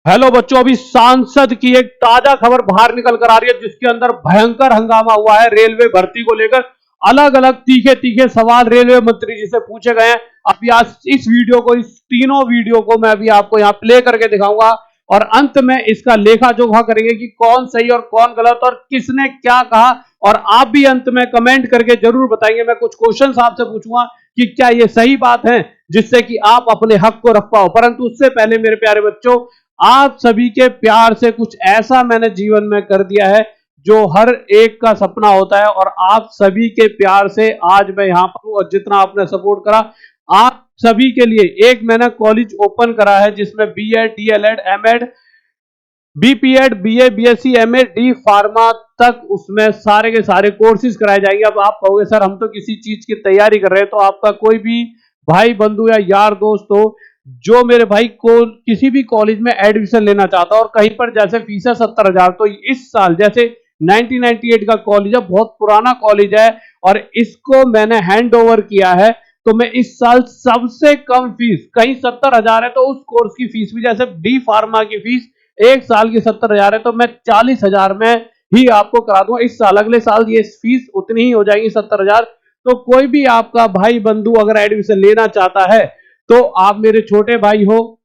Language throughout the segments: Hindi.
हेलो बच्चों, अभी सांसद की एक ताजा खबर बाहर निकल कर आ रही है जिसके अंदर भयंकर हंगामा हुआ है रेलवे भर्ती को लेकर। अलग अलग तीखे तीखे सवाल रेलवे मंत्री जी से पूछे गए हैं। अभी आज इस वीडियो को, इस तीनों वीडियो को मैं अभी आपको यहाँ प्ले करके दिखाऊंगा और अंत में इसका लेखा जोखा करेंगे कि कौन सही और कौन गलत और किसने क्या कहा। और आप भी अंत में कमेंट करके जरूर बताएंगे। मैं कुछ क्वेश्चन आपसे पूछूंगा कि क्या ये सही बात है, जिससे कि आप अपने हक को रख पाओ। परंतु उससे पहले मेरे प्यारे बच्चों, आप सभी के प्यार से कुछ ऐसा मैंने जीवन में कर दिया है जो हर एक का सपना होता है, और आप सभी के प्यार से आज मैं यहां पर हूं। और जितना आपने सपोर्ट करा, आप सभी के लिए एक मैंने कॉलेज ओपन करा है जिसमें BEd, DElEd, MEd, BPEd, BA, BSc, MA, D pharma तक उसमें सारे के सारे कोर्सेज कराए जाएंगे। अब आप कहोगे सर हम तो किसी चीज की तैयारी कर रहे हैं, तो आपका कोई भी भाई बंधु या यार दोस्त हो जो मेरे भाई को किसी भी कॉलेज में एडमिशन लेना चाहता है और कहीं पर जैसे फीस है 70,000, तो इस साल जैसे 1998 का कॉलेज है, बहुत पुराना कॉलेज है और इसको मैंने हैंड ओवर किया है, तो मैं इस साल सबसे कम फीस, कहीं 70,000 है तो उस कोर्स की फीस भी, जैसे डी फार्मा की फीस एक साल की 70,000 है तो मैं 40,000 में ही आपको करा दूंगा इस साल। अगले साल ये फीस उतनी ही हो जाएगी 70,000। तो कोई भी आपका भाई बंधु अगर एडमिशन लेना चाहता है तो आप मेरे छोटे भाई हो,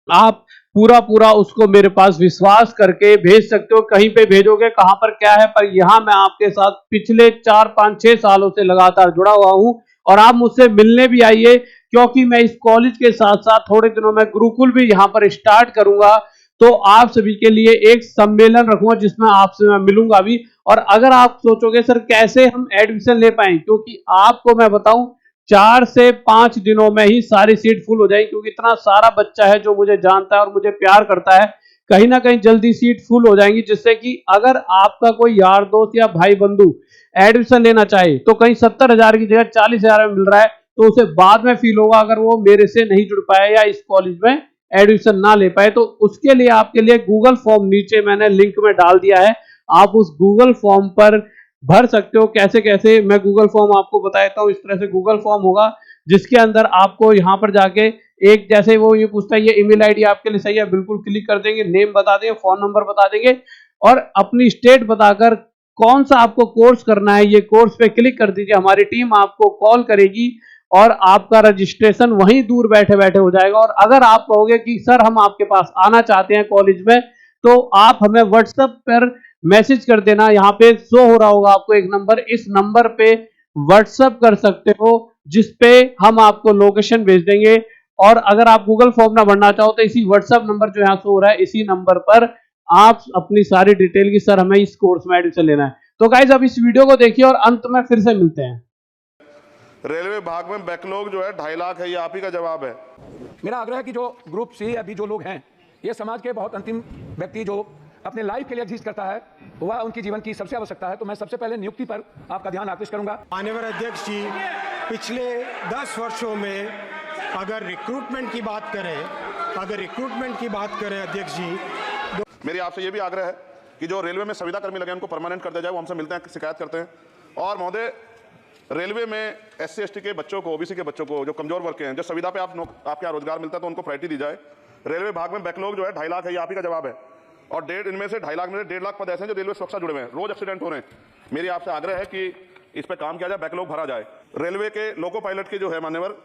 आप पूरा पूरा उसको मेरे पास विश्वास करके भेज सकते हो। कहीं पे भेजोगे, कहां पर क्या है, पर यहां मैं आपके साथ पिछले 4 5 6 सालों से लगातार जुड़ा हुआ हूं। और आप मुझसे मिलने भी आइए, क्योंकि मैं इस कॉलेज के साथ साथ थोड़े दिनों में गुरुकुल भी यहां पर स्टार्ट करूंगा। तो आप सभी के लिए एक सम्मेलन रखूंगा जिसमें आपसे मैं मिलूंगा भी। और अगर आप सोचोगे सर कैसे हम एडमिशन ले पाए, क्योंकि आपको मैं बताऊं 4 से 5 दिनों में ही सारी सीट फुल हो जाएगी, क्योंकि इतना सारा बच्चा है जो मुझे जानता है और मुझे प्यार करता है। कहीं ना कहीं जल्दी सीट फुल हो जाएंगी, जिससे कि अगर आपका कोई यार दोस्त या भाई बंधु एडमिशन लेना चाहे तो कहीं 70,000 की जगह 40,000 में मिल रहा है, तो उसे बाद में फील होगा अगर वो मेरे से नहीं जुड़ पाया या इस कॉलेज में एडमिशन ना ले पाए। तो उसके लिए आपके लिए गूगल फॉर्म नीचे मैंने लिंक में डाल दिया है, आप उस गूगल फॉर्म पर भर सकते हो। कैसे कैसे मैं गूगल फॉर्म आपको बताता हूँ। इस तरह से गूगल फॉर्म होगा जिसके अंदर आपको यहाँ पर जाके एक, जैसे वो ये पूछता है ये ईमेल आईडी आपके लिए सही है, बिल्कुल क्लिक कर देंगे, नेम बता देंगे, फोन नंबर बता देंगे और अपनी स्टेट बताकर कौन सा आपको कोर्स करना है, ये कोर्स पे क्लिक कर दीजिए। हमारी टीम आपको कॉल करेगी और आपका रजिस्ट्रेशन वहीं दूर बैठे बैठे हो जाएगा। और अगर आप कहोगे कि सर हम आपके पास आना चाहते हैं कॉलेज में, तो आप हमें व्हाट्सएप पर मैसेज कर देना। यहाँ पे शो हो रहा होगा आपको एक नंबर, इस नंबर पे व्हाट्सएप कर सकते हो जिसपे हम आपको लोकेशन भेज देंगे। और अगर आप गूगल फॉर्म ना भरना चाहो तो इसी व्हाट्सएप नंबर जो यहाँ शो हो रहा है, इसी नंबर पर आप अपनी सारी डिटेल की, सर हमें इस कोर्स में एडमिशन लेना है। तो गाइज अब इस वीडियो को देखिए और अंत में फिर से मिलते हैं। रेलवे भाग में बैकलॉग जो है 2.5 लाख है, ये आप ही का जवाब है। मेरा आग्रह है कि जो ग्रुप सी अभी जो लोग हैं, ये समाज के बहुत अंतिम व्यक्ति जो अपने लाइफ के लिए एग्जिस्ट करता है, वह उनकी जीवन की सबसे आवश्यकता है। तो मैं सबसे पहले नियुक्ति पर आपका ध्यान आकृष्ट करूंगा। माननीय अध्यक्ष जी, पिछले 10 वर्षों में अगर रिक्रूटमेंट की बात करें अध्यक्ष जी, मेरी आपसे ये भी आग्रह है कि जो रेलवे में संविदा कर्मी लगे उनको परमानेंट कर दिया जाए। वो हमसे मिलते हैं, शिकायत करते हैं। और महोदय, रेलवे में SC ST के बच्चों को, OBC के बच्चों को, जो कमजोर वर्ग के हैं, जो संविदा पे आपके यहाँ रोजगार मिलता है तो उनको प्रायोरिटी दी जाए। रेलवे भाग में बैकलॉग जो है 2.5 लाख है, ये आप ही का जवाब है। और इनमें से 2.5 लाख में 1.5 लाख पद ऐसे हैं जो रेलवे सुरक्षा जुड़े हुए हैं, रोज एक्सीडेंट हो रहे हैं। मेरी आपसे आग्रह है कि इस पर काम किया जाए, बैकलॉग भरा जाए। रेलवे के लोको पायलट के जो है मान्यवर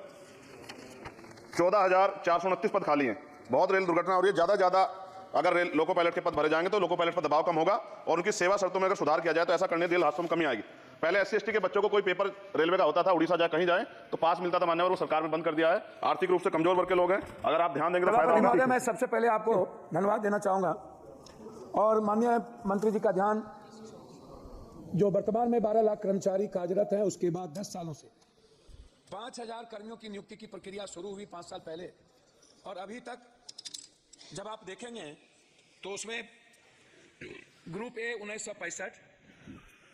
14,429 पद खाली हैं। बहुत रेल दुर्घटना हो रही है, ज्यादा अगर लोको पायलट के पद भरे जाएंगे तो लोको पायलट पर दबाव कम होगा और उनकी सेवा शर्तों में अगर सुधार किया जाए तो ऐसा करने रेल हादसों में कमी आएगी। पहले SC ST के बच्चों को कोई पेपर रेलवे का होता था, उड़ीसा जाए कहीं जाए तो पास मिलता था मान्यवर, वो सरकार ने बंद कर दिया है। आर्थिक रूप से कमजोर वर्ग के लोग हैं, अगर आप ध्यान देंगे तो फायदा होगा। मैं सबसे पहले आपको धन्यवाद देना चाहूंगा और माननीय मंत्री जी का ध्यान, जो वर्तमान में 12 लाख कर्मचारी कार्यरत हैं, उसके बाद 10 सालों से 5,000 कर्मियों की नियुक्ति की प्रक्रिया शुरू हुई 5 साल पहले, और अभी तक जब आप देखेंगे तो उसमें group A 1965,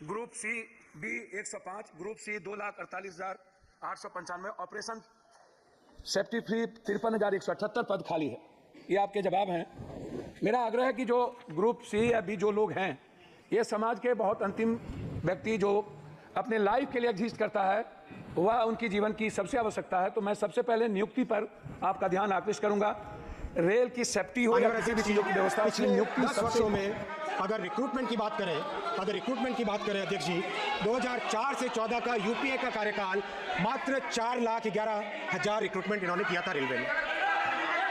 group C B 105, group C 2,48,895, operation safety free 53,178 पद खाली है। ये आपके जवाब हैं। मेरा आग्रह है कि जो ग्रुप C या B जो लोग हैं, ये समाज के बहुत अंतिम व्यक्ति जो अपने लाइफ के लिए एग्जिस्ट करता है, वह उनकी जीवन की सबसे आवश्यकता है। तो मैं सबसे पहले नियुक्ति पर आपका ध्यान आकृष्ट करूंगा। रेल की सेफ्टी हो या किसी भी चीजों की व्यवस्था, पिछले नियुक्ति 10 वर्षों में अगर रिक्रूटमेंट की बात करें अध्यक्ष जी, 2004 से 14 का यूपीए का कार्यकाल मात्र 4,11,000 रिक्रूटमेंट इन्होंने किया था रेलवे में।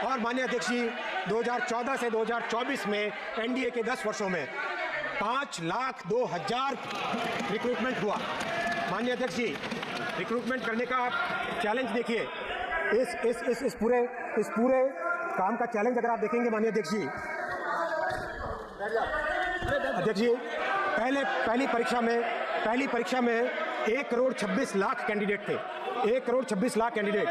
और माननीय अध्यक्ष जी, 2014 से 2024 में एनडीए के 10 वर्षों में 5,02,000 रिक्रूटमेंट हुआ। माननीय अध्यक्ष जी, रिक्रूटमेंट करने का चैलेंज देखिए, इस पूरे काम का चैलेंज अगर आप देखेंगे माननीय अध्यक्ष जी, पहली परीक्षा में 1,26,00,000 कैंडिडेट थे, 1,26,00,000 कैंडिडेट,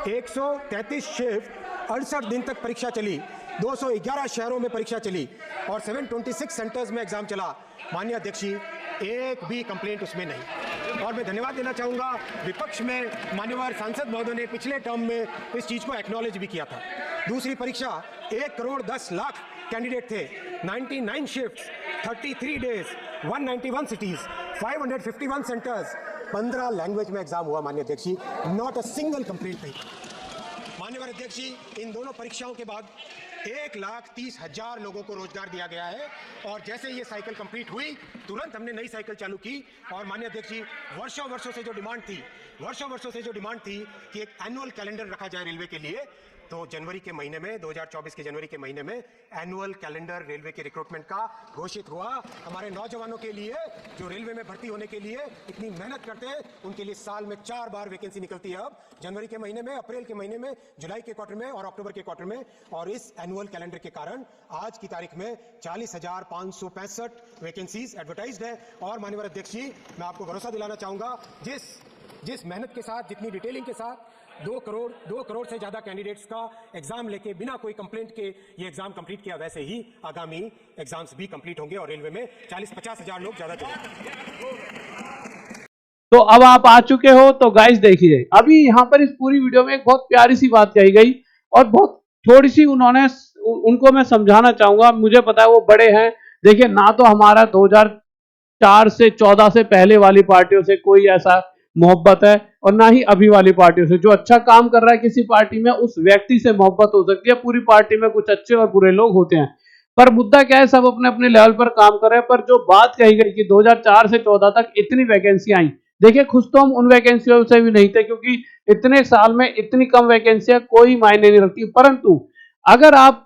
133 शिफ्ट, 68 दिन तक परीक्षा चली, 211 शहरों में परीक्षा चली और 726 सेंटर्स में एग्जाम चला। माननीय अध्यक्ष जी, एक भी कंप्लेंट उसमें नहीं। और मैं धन्यवाद देना चाहूंगा विपक्ष में मान्यवर सांसद महोदय ने पिछले टर्म में इस चीज को एक्नॉलेज भी किया था। दूसरी परीक्षा 1,10,00,000 कैंडिडेट थे, 99 shifts, 33 days, 191 cities, 551 centres, 15 language में एग्जाम हुआ। माननीय अध्यक्ष जी, नॉट अ सिंगल कंप्लेंट नहीं। माननीय अध्यक्ष जी, इन दोनों परीक्षाओं के बाद 1,30,000 लोगों को रोजगार दिया गया है और जैसे ये साइकिल कंप्लीट हुई तुरंत हमने नई साइकिल चालू की। और माननीय अध्यक्ष जी, वर्षों से जो डिमांड थी कि एक एनुअल कैलेंडर रखा जाए रेलवे के लिए, तो जनवरी के महीने में 2024 के जनवरी के महीने में एनुअल कैलेंडर रेलवे के रिक्रूटमेंट का घोषित हुआ। हमारे नौजवानों के लिए जो रेलवे में भर्ती होने के लिए इतनी मेहनत करते हैं, उनके लिए साल में 4 बार वैकेंसी निकलती है। अब जनवरी के महीने में, अप्रैल के महीने में, जुलाई के क्वार्टर में और अक्टूबर के क्वार्टर में। और इस एनुअल कैलेंडर के कारण आज की तारीख में 40,565 वैकेंसीज एडवर्टाइज्ड है। और माननीय अध्यक्ष जी, मैं आपको भरोसा दिलाना चाहूंगा, जिस मेहनत के साथ, जितनी डिटेलिंग के साथ 2 करोड़ से ज्यादा कैंडिडेट्स का एग्जाम लेके बिना कोई कंप्लेंट के ये एग्जाम कंप्लीट किया, वैसे ही आगामी एग्जाम्स भी कंप्लीट होंगे और रेलवे में 40-50 हजार लोग ज्यादा चलेंगे। तो अब आप आ चुके हो, तो गाइस देखिए, अभी यहाँ पर इस पूरी वीडियो में एक बहुत प्यारी सी बात कही गई और बहुत थोड़ी सी उनको मैं समझाना चाहूंगा। मुझे पता है वो बड़े हैं। देखिए, ना तो हमारा 2004 से 14 से पहले वाली पार्टियों से कोई ऐसा मोहब्बत है और ना ही अभी वाली पार्टियों से। जो अच्छा काम कर रहा है किसी पार्टी में, उस व्यक्ति से मोहब्बत हो सकती है। पूरी पार्टी में कुछ अच्छे और बुरे लोग होते हैं, पर मुद्दा क्या है, सब अपने अपने लेवल पर काम कर रहे हैं। पर जो बात कही गई कि 2004 से 14 तक इतनी वैकेंसी आई, देखिए खुश तो हम उन वैकेंसियों से भी नहीं थे, क्योंकि इतने साल में इतनी कम वैकेंसियां कोई मायने नहीं रखती। परंतु अगर आप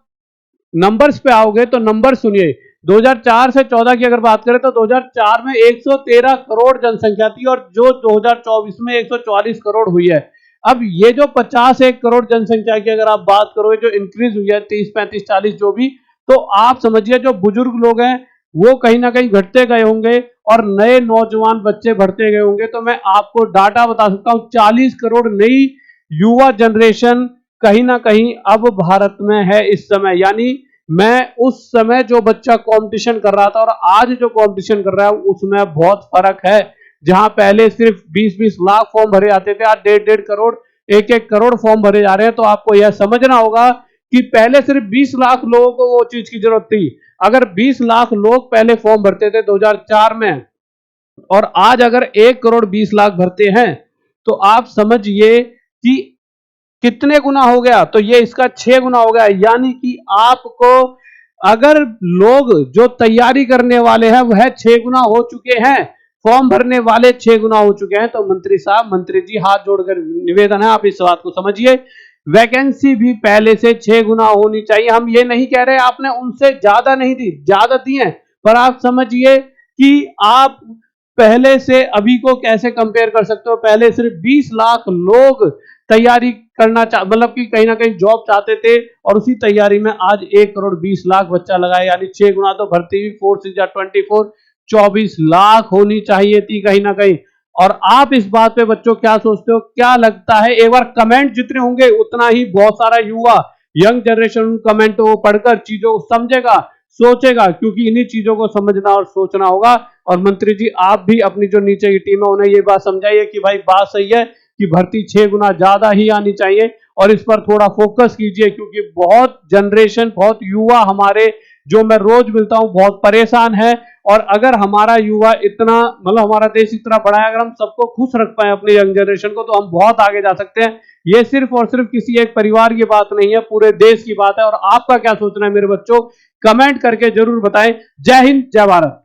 नंबर्स पे आओगे तो नंबर सुनिए, 2004 से 14 की अगर बात करें तो 2004 में 113 करोड़ जनसंख्या थी और जो 2024 में 144 करोड़ हुई है। अब ये जो 51 करोड़ जनसंख्या की अगर आप बात करोगे, जो इंक्रीज हुई है 30, 35, 40 जो भी, तो आप समझिए जो बुजुर्ग लोग हैं वो कहीं ना कहीं घटते गए होंगे और नए नौजवान बच्चे बढ़ते गए होंगे। तो मैं आपको डाटा बता सकता हूं, 40 करोड़ नई युवा जनरेशन कहीं ना कहीं अब भारत में है इस समय। यानी मैं उस समय जो बच्चा कंपटीशन कर रहा था और आज जो कंपटीशन कर रहा है उसमें बहुत फर्क है। जहां पहले सिर्फ 20-20 लाख फॉर्म भरे जाते थे, आज 1.5 करोड़ 1-1 करोड़ फॉर्म भरे जा रहे हैं। तो आपको यह समझना होगा कि पहले सिर्फ 20 लाख लोगों को वो चीज की जरूरत थी। अगर 20 लाख लोग पहले फॉर्म भरते थे 2004 में और आज अगर 1 करोड़ 20 लाख भरते हैं, तो आप समझिए कि कितने गुना हो गया। तो ये इसका 6 गुना हो गया। यानी कि आपको अगर लोग जो तैयारी करने वाले हैं वह 6 गुना हो चुके हैं, फॉर्म भरने वाले 6 गुना हो चुके हैं। तो मंत्री साहब, मंत्री जी, हाथ जोड़कर निवेदन है, आप इस बात को समझिए, वैकेंसी भी पहले से 6 गुना होनी चाहिए। हम ये नहीं कह रहे आपने उनसे ज्यादा नहीं दी, ज्यादा दी है, पर आप समझिए कि आप पहले से अभी को कैसे कंपेयर कर सकते हो। पहले सिर्फ 20 लाख लोग तैयारी करना मतलब कि कहीं ना कहीं जॉब चाहते थे और उसी तैयारी में आज 1 करोड़ 20 लाख बच्चा लगाए, यानी 6 गुना। तो भर्ती भी 4 6 24 24 लाख होनी चाहिए थी कहीं ना कहीं। और आप इस बात पे बच्चों क्या सोचते हो, क्या लगता है? एक बार कमेंट जितने होंगे उतना ही बहुत सारा युवा यंग जनरेशन कमेंट को पढ़कर चीजों को समझेगा, सोचेगा, क्योंकि इन्हीं चीजों को समझना और सोचना होगा। और मंत्री जी, आप भी अपनी जो नीचे की टीम है उन्हें ये बात समझाइए कि भाई बात सही है कि भर्ती 6 गुना ज्यादा ही आनी चाहिए और इस पर थोड़ा फोकस कीजिए, क्योंकि बहुत जनरेशन, बहुत युवा हमारे जो मैं रोज मिलता हूं बहुत परेशान है। और अगर हमारा युवा इतना, मतलब हमारा देश इतना बड़ा है, अगर हम सबको खुश रख पाए अपने यंग जनरेशन को, तो हम बहुत आगे जा सकते हैं। ये सिर्फ और सिर्फ किसी एक परिवार की बात नहीं है, पूरे देश की बात है। और आपका क्या सोचना है मेरे बच्चों, कमेंट करके जरूर बताएं। जय हिंद, जय भारत।